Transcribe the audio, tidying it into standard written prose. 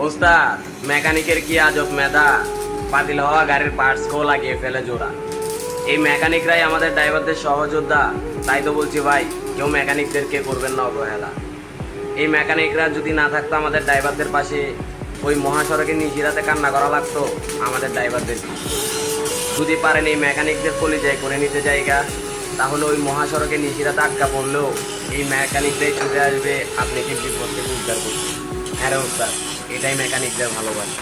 ওস্তাদ, মেকানিকের কি আজব মেধা, বাতিল হওয়া গাড়ির পার্টস কেও লাগিয়ে ফেলে জোড়া। এই মেকানিকরাই আমাদের ড্রাইভারদের সহযোদ্ধা। তাই তো বলছি ভাই, কেউ মেকানিকদেরকে করবেন না অবহেলা। এই মেকানিকরা যদি না থাকতো আমাদের ড্রাইভারদের পাশে, ওই মহাসড়কে নিশিরাতে কান্না করা লাগতো আমাদের ড্রাইভারদের। যদি পারেন এই মেকানিকদের কলিজায় করে নিতে জায়গা, তাহলে ওই মহাসড়কে নিশিরাতে আটকা পড়লেও এই মেকানিকরাই ছুটে আসবে আপনাকে বিপদ থেকে উদ্ধার করতে। হ্যাঁ রে ওস্তাদ, এটাই মেকানিকদের ভালোবাসা।